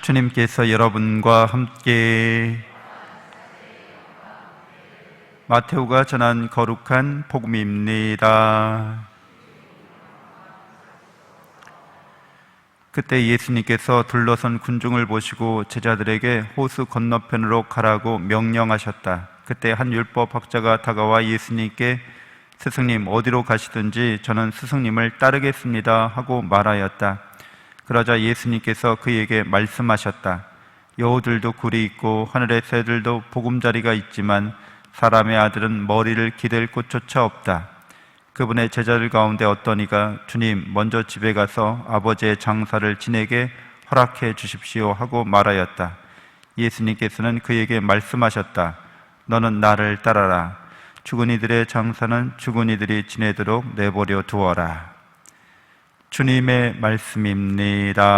주님께서 여러분과 함께 마테오가 전한 거룩한 복음입니다. 그때 예수님께서 둘러선 군중을 보시고 제자들에게 호수 건너편으로 가라고 명령하셨다. 그때 한 율법학자가 다가와 예수님께 스승님 어디로 가시든지 저는 스승님을 따르겠습니다 하고 말하였다. 그러자 예수님께서 그에게 말씀하셨다. 여우들도 굴이 있고 하늘의 새들도 보금자리가 있지만 사람의 아들은 머리를 기댈 곳조차 없다. 그분의 제자들 가운데 어떤 이가 주님 먼저 집에 가서 아버지의 장사를 지내게 허락해 주십시오 하고 말하였다. 예수님께서는 그에게 말씀하셨다. 너는 나를 따라라. 죽은 이들의 장사는 죽은 이들이 지내도록 내버려 두어라. 주님의 말씀입니다.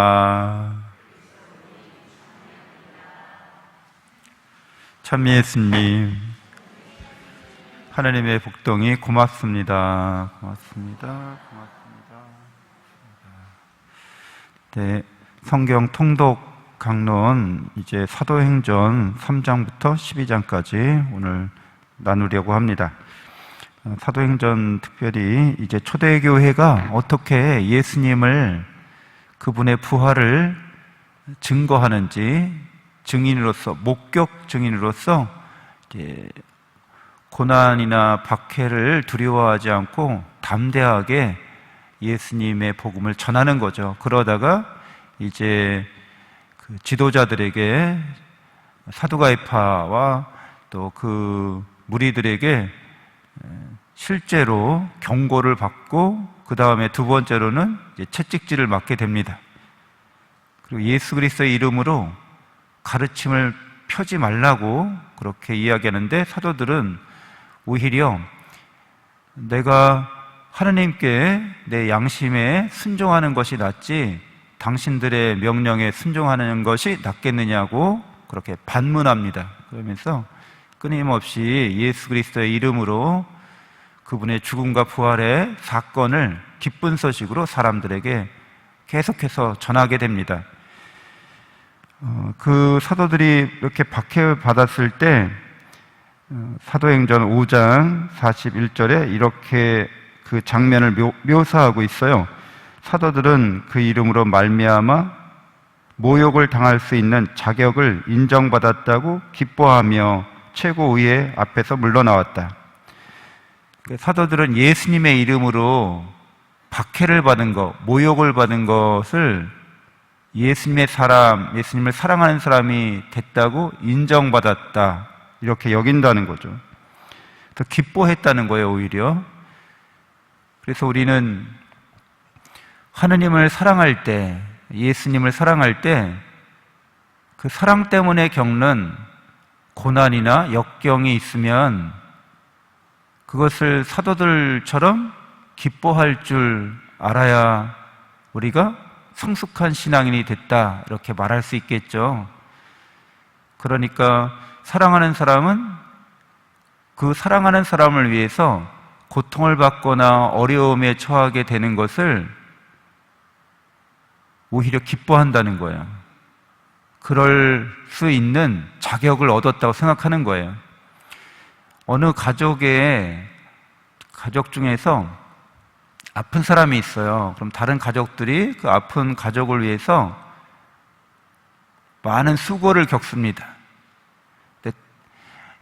참 예수님, 하나님의 복동이 고맙습니다. 고맙습니다. 네, 성경 통독 강론 이제 사도행전 3장부터 12장까지 오늘 나누려고 합니다. 사도행전 특별히 이제 초대교회가 어떻게 예수님을 그분의 부활을 증거하는지 증인으로서 목격 증인으로서 이제 고난이나 박해를 두려워하지 않고 담대하게 예수님의 복음을 전하는 거죠. 그러다가 이제 그 지도자들에게 사두가이파와 또 그 무리들에게 실제로 경고를 받고 그 다음에 두 번째로는 이제 채찍질을 맞게 됩니다. 그리고 예수 그리스도의 이름으로 가르침을 펴지 말라고 그렇게 이야기하는데 사도들은 오히려 내가 하나님께 내 양심에 순종하는 것이 낫지 당신들의 명령에 순종하는 것이 낫겠느냐고 그렇게 반문합니다. 그러면서 끊임없이 예수 그리스도의 이름으로 그분의 죽음과 부활의 사건을 기쁜 소식으로 사람들에게 계속해서 전하게 됩니다. 그 사도들이 이렇게 박해받았을 때 사도행전 5장 41절에 이렇게 그 장면을 묘사하고 있어요. 사도들은 그 이름으로 말미암아 모욕을 당할 수 있는 자격을 인정받았다고 기뻐하며 최고의회 앞에서 물러나왔다. 사도들은 예수님의 이름으로 박해를 받은 것, 모욕을 받은 것을 예수님의 사람, 예수님을 사랑하는 사람이 됐다고 인정받았다. 이렇게 여긴다는 거죠. 더 기뻐했다는 거예요, 오히려. 그래서 우리는 하느님을 사랑할 때, 예수님을 사랑할 때 그 사랑 때문에 겪는 고난이나 역경이 있으면 그것을 사도들처럼 기뻐할 줄 알아야 우리가 성숙한 신앙인이 됐다 이렇게 말할 수 있겠죠. 그러니까 사랑하는 사람은 그 사랑하는 사람을 위해서 고통을 받거나 어려움에 처하게 되는 것을 오히려 기뻐한다는 거예요. 그럴 수 있는 자격을 얻었다고 생각하는 거예요. 어느 가족 중에서 아픈 사람이 있어요. 그럼 다른 가족들이 그 아픈 가족을 위해서 많은 수고를 겪습니다.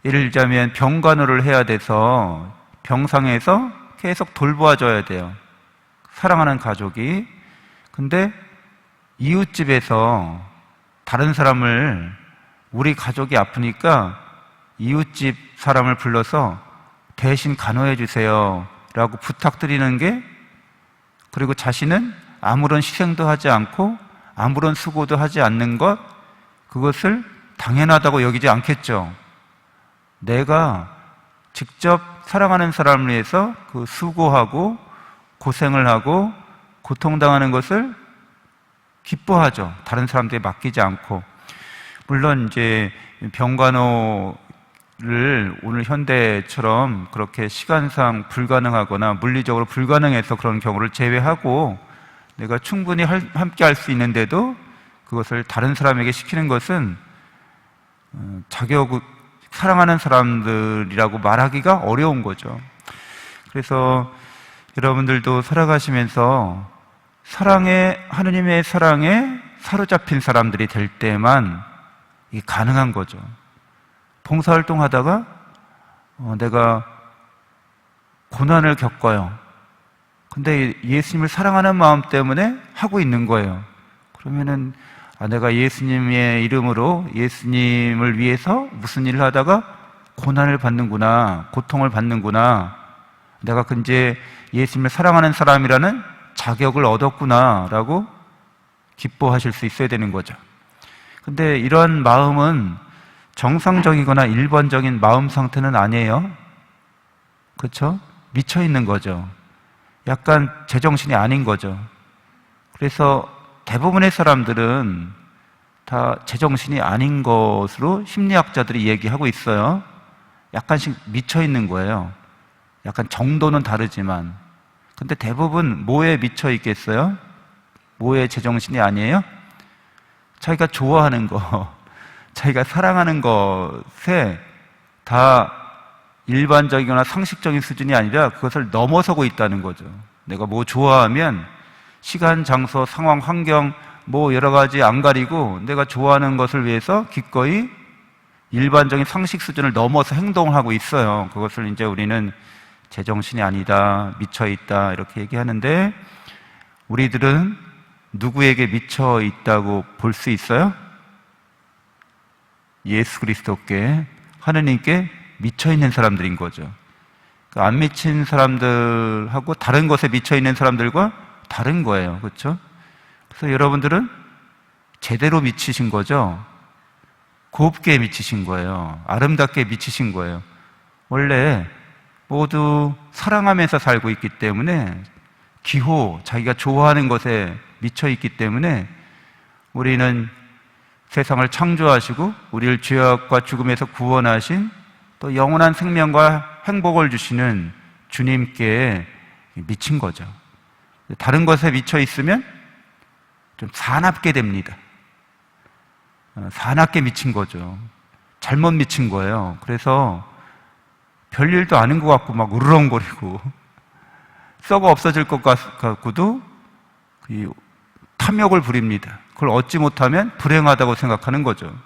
예를 들자면 병간호를 해야 돼서 병상에서 계속 돌보아줘야 돼요. 사랑하는 가족이. 근데 이웃집에서 다른 사람을 우리 가족이 아프니까 이웃집 사람을 불러서 대신 간호해 주세요 라고 부탁드리는 게, 그리고 자신은 아무런 희생도 하지 않고 아무런 수고도 하지 않는 것, 그것을 당연하다고 여기지 않겠죠. 내가 직접 사랑하는 사람을 위해서 그 수고하고 고생을 하고 고통당하는 것을 기뻐하죠. 다른 사람들에 맡기지 않고. 물론 이제 병간호를 오늘 현대처럼 그렇게 시간상 불가능하거나 물리적으로 불가능해서 그런 경우를 제외하고 내가 충분히 함께 할 수 있는데도 그것을 다른 사람에게 시키는 것은 사랑하는 사람들이라고 말하기가 어려운 거죠. 그래서 여러분들도 살아가시면서 하느님의 사랑에 사로잡힌 사람들이 될 때만 이게 가능한 거죠. 봉사활동 하다가 내가 고난을 겪어요. 근데 예수님을 사랑하는 마음 때문에 하고 있는 거예요. 그러면은 내가 예수님의 이름으로 예수님을 위해서 무슨 일을 하다가 고난을 받는구나, 고통을 받는구나, 내가 이제 예수님을 사랑하는 사람이라는 자격을 얻었구나라고 기뻐하실 수 있어야 되는 거죠. 근데 이런 마음은 정상적이거나 일반적인 마음 상태는 아니에요. 그렇죠? 미쳐 있는 거죠. 약간 제정신이 아닌 거죠. 그래서 대부분의 사람들은 다 제정신이 아닌 것으로 심리학자들이 얘기하고 있어요. 약간씩 미쳐 있는 거예요. 약간 정도는 다르지만. 근데 대부분 뭐에 미쳐 있겠어요? 뭐에 제정신이 아니에요? 자기가 좋아하는 거, 자기가 사랑하는 것에 다 일반적이거나 상식적인 수준이 아니라 그것을 넘어서고 있다는 거죠. 내가 뭐 좋아하면 시간, 장소, 상황, 환경 뭐 여러 가지 안 가리고 내가 좋아하는 것을 위해서 기꺼이 일반적인 상식 수준을 넘어서 행동을 하고 있어요. 그것을 이제 우리는 제정신이 아니다, 미쳐 있다 이렇게 얘기하는데, 우리들은 누구에게 미쳐 있다고 볼 수 있어요? 예수 그리스도께, 하느님께 미쳐 있는 사람들인 거죠. 안 미친 사람들하고 다른 것에 미쳐 있는 사람들과 다른 거예요. 그렇죠? 그래서 여러분들은 제대로 미치신 거죠. 곱게 미치신 거예요. 아름답게 미치신 거예요. 원래 모두 사랑하면서 살고 있기 때문에, 기호, 자기가 좋아하는 것에 미쳐 있기 때문에 우리는 세상을 창조하시고 우리를 죄악과 죽음에서 구원하신 또 영원한 생명과 행복을 주시는 주님께 미친 거죠. 다른 것에 미쳐 있으면 좀 사납게 됩니다. 사납게 미친 거죠. 잘못 미친 거예요. 그래서 별일도 아닌 것 같고 막 우르렁거리고 썩어 없어질 것 같고도 탐욕을 부립니다. 그걸 얻지 못하면 불행하다고 생각하는 거죠.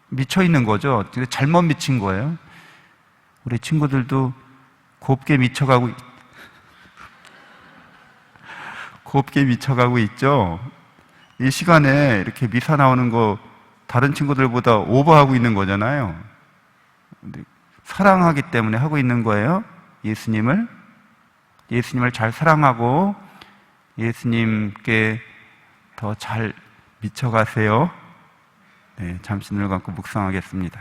미쳐 있는 거죠. 잘못 미친 거예요. 우리 친구들도 곱게 미쳐가고 있죠. 이 시간에 이렇게 미사 나오는 거 다른 친구들보다 오버하고 있는 거잖아요. 근데 사랑하기 때문에 하고 있는 거예요. 예수님을 잘 사랑하고 예수님께 더 잘 미쳐가세요. 네, 잠시 눈을 감고 묵상하겠습니다.